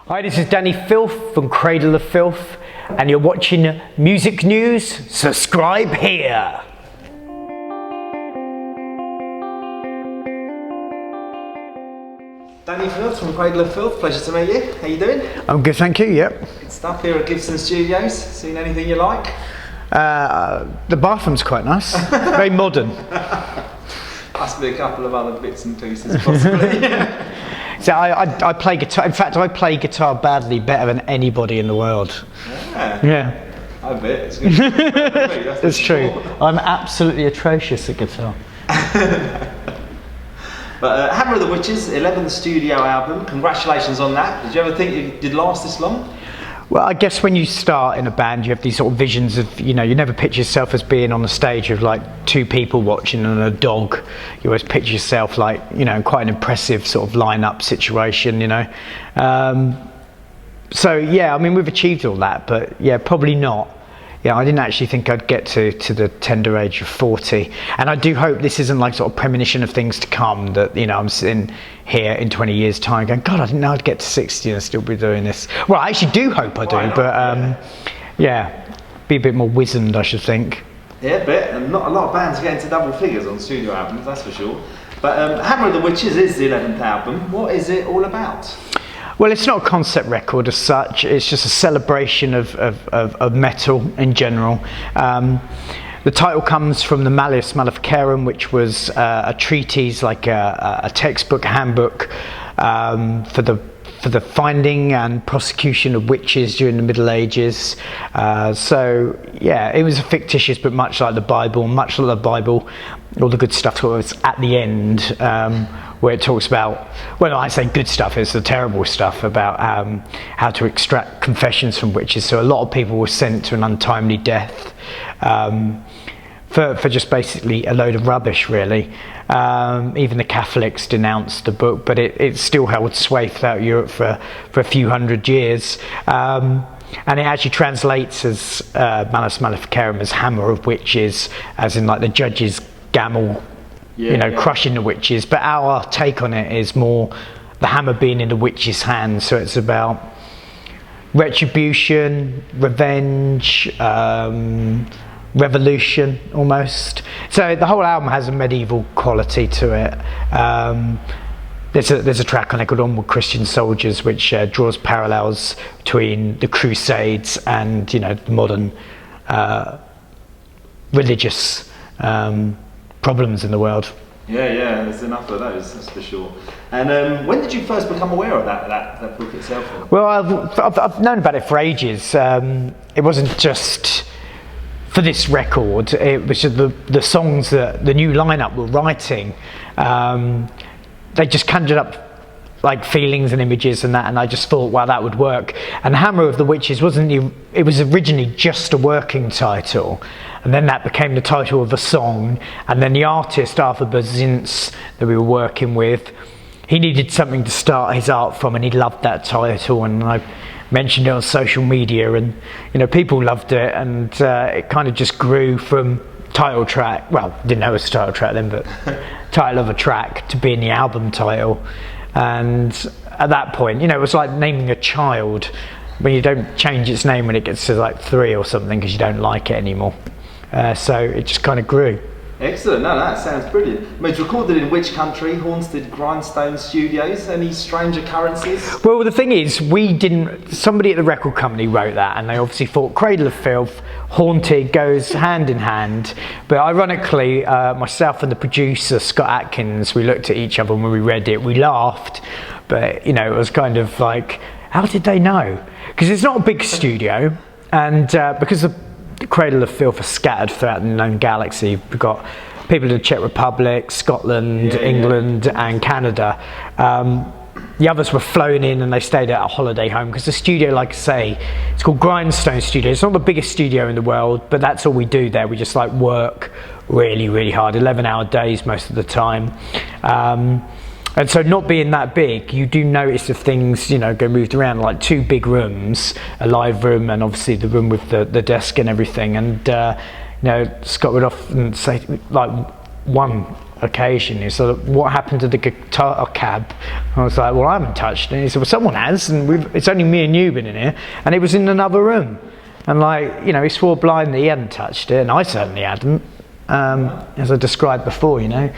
Hi, this is Dani Filth from Cradle of Filth, and you're watching Music News. Subscribe here. Dani Filth from Cradle of Filth, pleasure to meet you. How you doing? I'm good, thank you, yep. Good stuff here at Gibson Studios. Seen anything you like? The bathroom's quite nice, very modern. Must be a couple of other bits and pieces possibly. So I play guitar. In fact, I play guitar badly, better than anybody in the world. Yeah. I bet. It's good. That's true. I'm absolutely atrocious at guitar. But Hammer of the Witches, 11th studio album. Congratulations on that. Did you ever think it did last this long? Well, I guess when you start in a band, you have these sort of visions of, you never picture yourself as being on the stage of like two people watching and a dog. You always picture yourself like, quite an impressive sort of line-up situation, So yeah, I mean, we've achieved all that, but yeah, probably not. Yeah, I didn't actually think I'd get to the tender age of 40. And I do hope this isn't like sort of premonition of things to come, that, I'm sitting here in 20 years' time going, God, I didn't know I'd get to 60 and still be doing this. Well, I actually do hope I do, but yeah, be a bit more wizened, I should think. Yeah, a bit, and not a lot of bands get into double figures on studio albums, that's for sure. But Hammer of the Witches is the 11th album. What is it all about? Well, it's not a concept record as such. It's just a celebration of metal in general. The title comes from the Malleus Maleficarum, which was a treatise, like a textbook, a handbook for the finding and prosecution of witches during the Middle Ages. So yeah, it was a fictitious, but much like the Bible, all the good stuff was at the end, where it talks about, well, I say good stuff, it's the terrible stuff about how to extract confessions from witches. So a lot of people were sent to an untimely death for just basically a load of rubbish, really. Even the Catholics denounced the book, but it still held sway throughout Europe for a few hundred years. And it actually translates as Malleus Maleficarum as Hammer of Witches, as in like the judge's gammel, crushing the witches. But our take on it is more the hammer being in the witch's hand. So it's about retribution, revenge, revolution almost. So the whole album has a medieval quality to it. There's a track on it called Onward Christian Soldiers, which draws parallels between the Crusades and the modern religious problems in the world. Yeah, there's enough of those, that's for sure. And when did you first become aware of that book itself? Well, I've known about it for ages. It wasn't just for this record, it was just the songs that the new lineup were writing. They just conjured up like feelings and images and that, and I just thought, wow, that would work. And Hammer of the Witches it was originally just a working title, and then that became the title of a song. And then the artist Arthur Bazintz that we were working with, he needed something to start his art from, and he loved that title, and I mentioned it on social media, and people loved it, and it kind of just grew from title track, well, didn't know it was a title track then, but title of a track to being the album title. And at that point, it was like naming a child when you don't change its name when it gets to like 3 or something because you don't like it anymore. So it just kind of grew. Excellent. No, that sounds brilliant. I mean, it's recorded in which country? Haunted Grindstone Studios. Any strange occurrences? Well, the thing is, somebody at the record company wrote that, and they obviously thought Cradle of Filth, Haunted goes hand in hand. But ironically, myself and the producer, Scott Atkins, we looked at each other when we read it, we laughed, but it was kind of like, how did they know? Because it's not a big studio, and because the Cradle of Filth are scattered throughout the known galaxy. We've got people in the Czech Republic, Scotland, England, and Canada. The others were flown in and they stayed at a holiday home, because the studio, like I say, it's called Grindstone Studio. It's not the biggest studio in the world, but that's all we do there. We just like work really, really hard, 11-hour days most of the time. And so not being that big, you do notice if things, go moved around, like 2 big rooms, a live room and obviously the room with the desk and everything. And, Scott would often say, like, one occasion. He said, what happened to the guitar cab? I was like, well, I haven't touched it. He said, well, someone has, and it's only me and you been in here, and it was in another room. And like, you know, he swore blind that he hadn't touched it, and I certainly hadn't. As I described before, you know,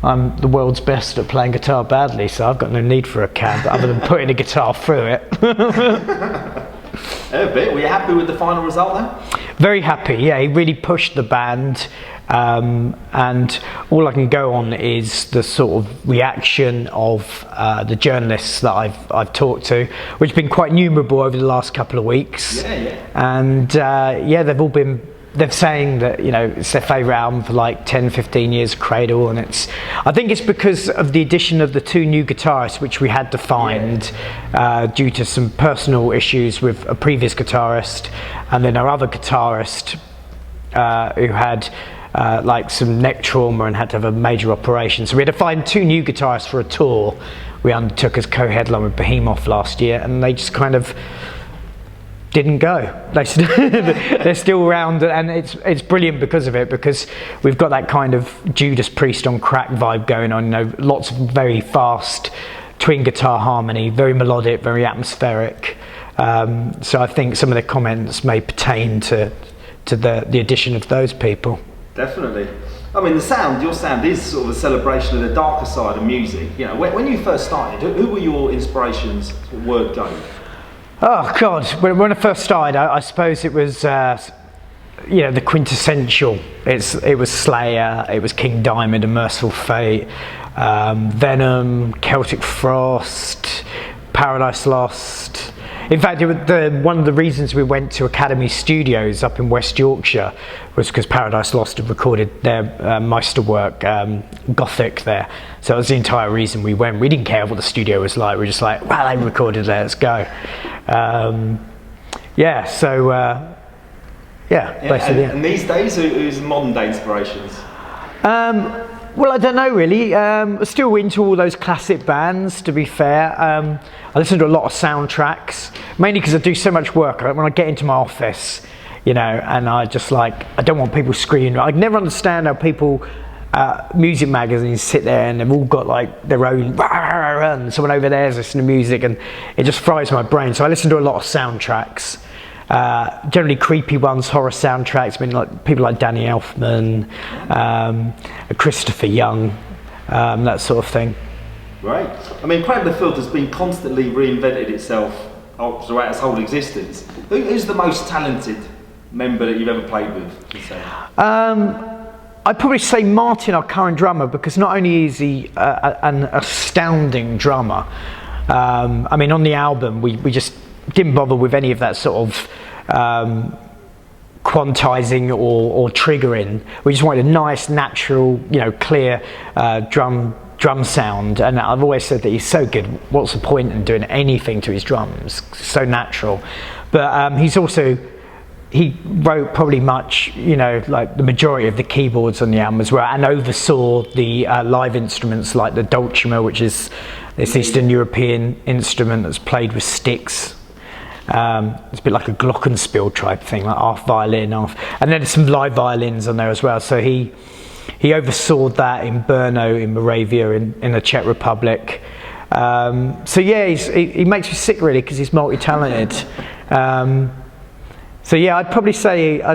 I'm the world's best at playing guitar badly, so I've got no need for a cab other than putting a guitar through it. A bit. Were you happy with the final result then? Very happy, yeah. He really pushed the band, and all I can go on is the sort of reaction of the journalists that I've talked to, which have been quite numerable over the last couple of weeks. Yeah. And they're saying that, you know, it's their favourite album for like 10, 15 years, Cradle, and I think it's because of the addition of the two new guitarists, which we had to find due to some personal issues with a previous guitarist, and then our other guitarist who had like some neck trauma and had to have a major operation. So we had to find two new guitarists for a tour we undertook as co-headline with Behemoth last year, and they just kind of didn't go. They're still around, and it's brilliant because of it, because we've got that kind of Judas Priest on crack vibe going on, you know, lots of very fast twin guitar harmony, very melodic, very atmospheric. So I think some of the comments may pertain to the addition of those people. Definitely. I mean, your sound is sort of a celebration of the darker side of music. You know, when you first started, who were your inspirations for word go? Oh God! When I first started, I suppose it was, you know, the quintessential. It was Slayer, it was King Diamond and Merciful Fate, Venom, Celtic Frost, Paradise Lost. In fact, one of the reasons we went to Academy Studios up in West Yorkshire was because Paradise Lost had recorded their Meisterwerk Gothic there. So that was the entire reason we went. We didn't care what the studio was like. We were just like, wow, they recorded there, let's go. Basically. And these days, who's modern day inspirations? Well, I don't know really. I'm still into all those classic bands, to be fair. I listen to a lot of soundtracks, mainly because I do so much work. When I get into my office, you know, and I don't want people screaming. I never understand how people, music magazines sit there and they've all got like their own, and someone over there is listening to music, and it just fries my brain. So I listen to a lot of soundtracks. Generally creepy ones, horror soundtracks. I mean, like people like Danny Elfman, Christopher Young, that sort of thing. Right. I mean, Cradle of Filth has been constantly reinvented itself throughout its whole existence. Who's the most talented member that you've ever played with, you say? I'd probably say Martin, our current drummer, because not only is he an astounding drummer, I mean, on the album we just didn't bother with any of that sort of quantizing or triggering. We just wanted a nice, natural, you know, clear drum sound, and I've always said that he's so good. What's the point in doing anything to his drums? So natural. But he wrote probably much, you know, like the majority of the keyboards on the album as well, and oversaw the live instruments like the Dulcimer, which is this Eastern European instrument that's played with sticks. It's a bit like a glockenspiel type thing, like half violin, half, and then there's some live violins on there as well. So he oversaw that in Brno in Moravia in the Czech Republic. So yeah, he makes me sick really because he's multi-talented. So yeah, I'd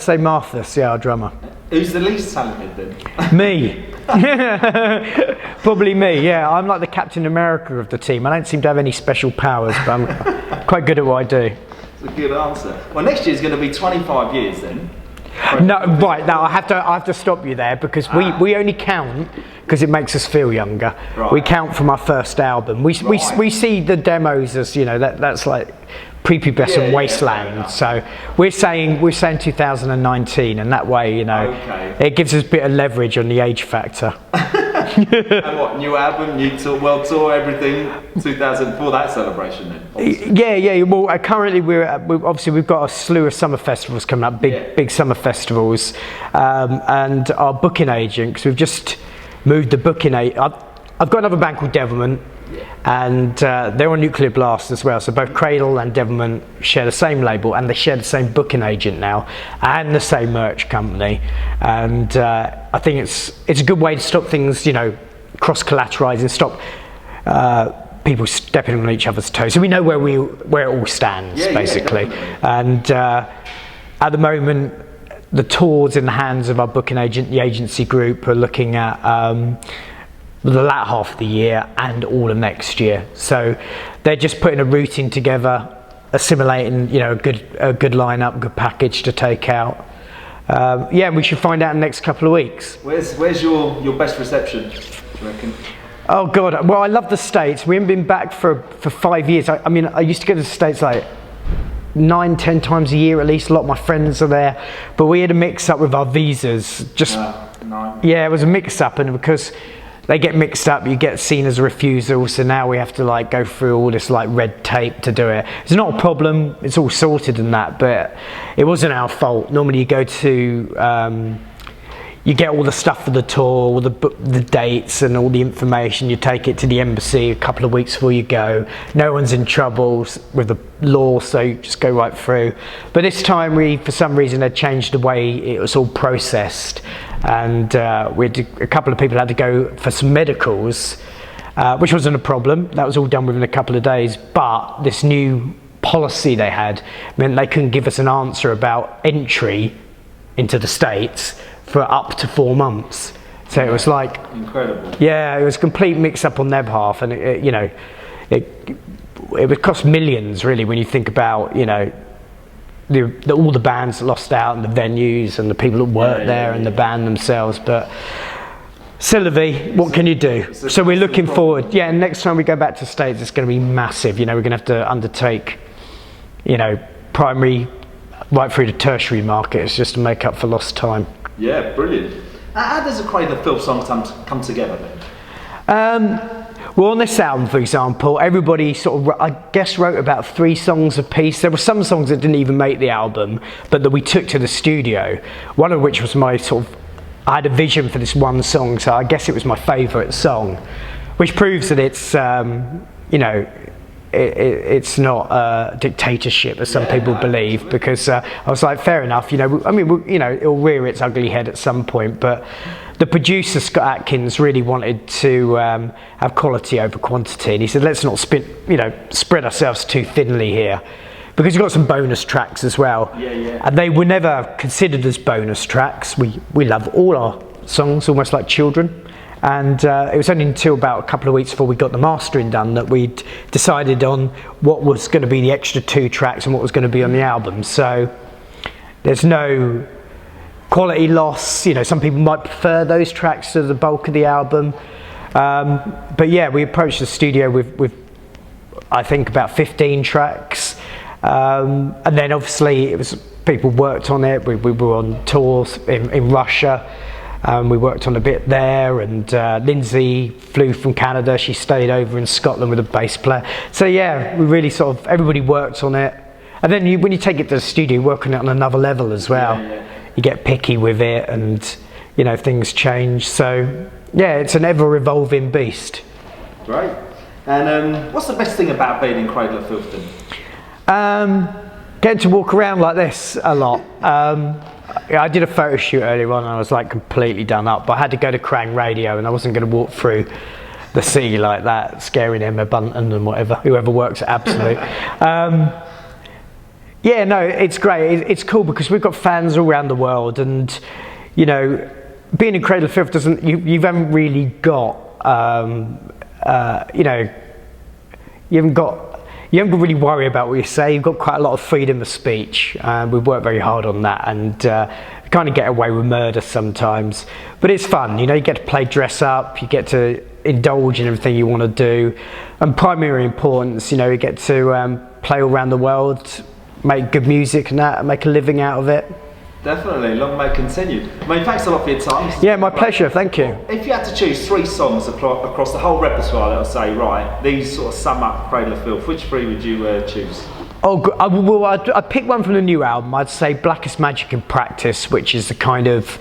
say Marthas, yeah, our drummer. Who's the least talented then? Me. Probably me, yeah. I'm like the Captain America of the team. I don't seem to have any special powers, but I'm quite good at what I do. It's a good answer. Well, next year's going to be 25 years then. No, right, now I have to stop you there, because we only count because it makes us feel younger. Right. We count from our first album. We see the demos as, you know, that's like prepubescent wasteland. Yeah. So we're saying 2019, and that way, you know, it gives us a bit of leverage on the age factor. And what, new album, new tour, world tour, everything, 2004, that celebration then? Obviously. Yeah. Well, currently we've got a slew of summer festivals coming up, big summer festivals, and our booking agent, because we've just moved the booking agent. I've got another band called Devilment. and they're on Nuclear Blast as well. So both Cradle and Devilment share the same label, and they share the same booking agent now, and the same merch company. And I think it's a good way to stop things, cross-collateralising, stop people stepping on each other's toes. So we know where it all stands, basically. And at the moment, the tour's in the hands of our booking agent, the agency group, are looking at the latter half of the year and all of next year. So they're just putting a routing together, assimilating, a good lineup, good package to take out. We should find out in the next couple of weeks. Where's your best reception, do you reckon? Oh God, well, I love the States. We haven't been back for 5 years. I mean, I used to go to the States like 9-10 times a year at least. A lot of my friends are there, but we had a mix up with our visas. It was a mix up, and because they get mixed up, you get seen as a refusal. So now we have to go through all this red tape to do it. It's not a problem. It's all sorted and that, but it wasn't our fault. Normally you go to you get all the stuff for the tour, all the dates and all the information. You take it to the embassy a couple of weeks before you go. No one's in trouble with the law, so you just go right through. But this time, for some reason, they changed the way it was all processed, and a couple of people had to go for some medicals, which wasn't a problem. That was all done within a couple of days. But this new policy they had meant they couldn't give us an answer about entry into the States for up to 4 months. So it was incredible. Yeah, it was a complete mix-up on their behalf, and it would cost millions really when you think about all the bands that lost out, and the venues, and the people that worked there, and the band themselves. But c'est la vie, what can you do? So we're looking forward. Yeah, and next time we go back to the States, it's going to be massive. We're going to have to undertake, primary right through the tertiary markets just to make up for lost time. Yeah, brilliant. How does a Cradle of Filth song come together then? Well, on this album, for example, everybody wrote about 3 songs a piece. There were some songs that didn't even make the album, but that we took to the studio. One of which was I had a vision for this one song, so I guess it was my favourite song, which proves that it's, it's not a dictatorship as some people believe, because I was like, fair enough, it'll rear its ugly head at some point, but the producer Scott Atkins really wanted to have quality over quantity, and he said, let's not spread ourselves too thinly here, because you've got some bonus tracks as well. And they were never considered as bonus tracks. We love all our songs almost like children. And it was only until about a couple of weeks before we got the mastering done that we'd decided on what was going to be the extra 2 tracks and what was going to be on the album. So there's no quality loss. Some people might prefer those tracks to the bulk of the album. But yeah, we approached the studio with I think about 15 tracks. And then obviously people worked on it. We were on tours in Russia. We worked on a bit there, and Lindsay flew from Canada. She stayed over in Scotland with a bass player. So yeah, we really everybody worked on it. And then when you take it to the studio, you work on it on another level as well. You get picky with it, and things change. So yeah, it's an ever-evolving beast. Great. And what's the best thing about being in Cradle of Filth then? Getting to walk around like this a lot. I did a photo shoot earlier on, and I was completely done up, but I had to go to Krang Radio, and I wasn't going to walk through the city like that, scaring Emma Bunton and whoever works at Absolute. It's great. It's cool because we've got fans all around the world, and being in Cradle of Filth you haven't really got you haven't got to really worry about what you say. You've got quite a lot of freedom of speech. We've worked very hard on that, and kind of get away with murder sometimes. But it's fun, you get to play dress up, you get to indulge in everything you want to do. And primary importance, you get to play all around the world, make good music and that, and make a living out of it. Definitely, long may it continue. Thanks a lot for your time. Yeah, my pleasure, thank you. If you had to choose 3 songs across the whole repertoire, let's say, right, these sort of sum up Cradle of Filth, which 3 would you choose? I'd pick one from the new album. I'd say Blackest Magic in Practice, which is the kind of,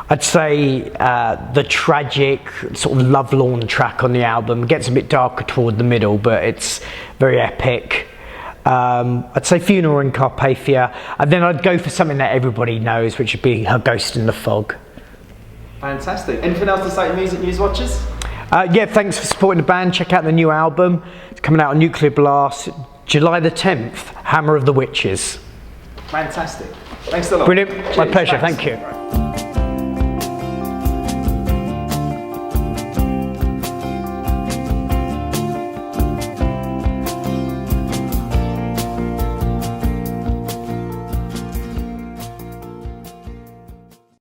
I'd say the tragic, sort of lovelorn track on the album gets a bit darker toward the middle, but it's very epic. I'd say Funeral in Carpathia, and then I'd go for something that everybody knows, which would be Her Ghost in the Fog. Fantastic. Anything else to say to Music News watchers? Yeah, thanks for supporting the band. Check out the new album. It's coming out on Nuclear Blast, July the 10th, Hammer of the Witches. Fantastic. Thanks a lot. Brilliant. My Cheers. pleasure. Thanks. Thank you.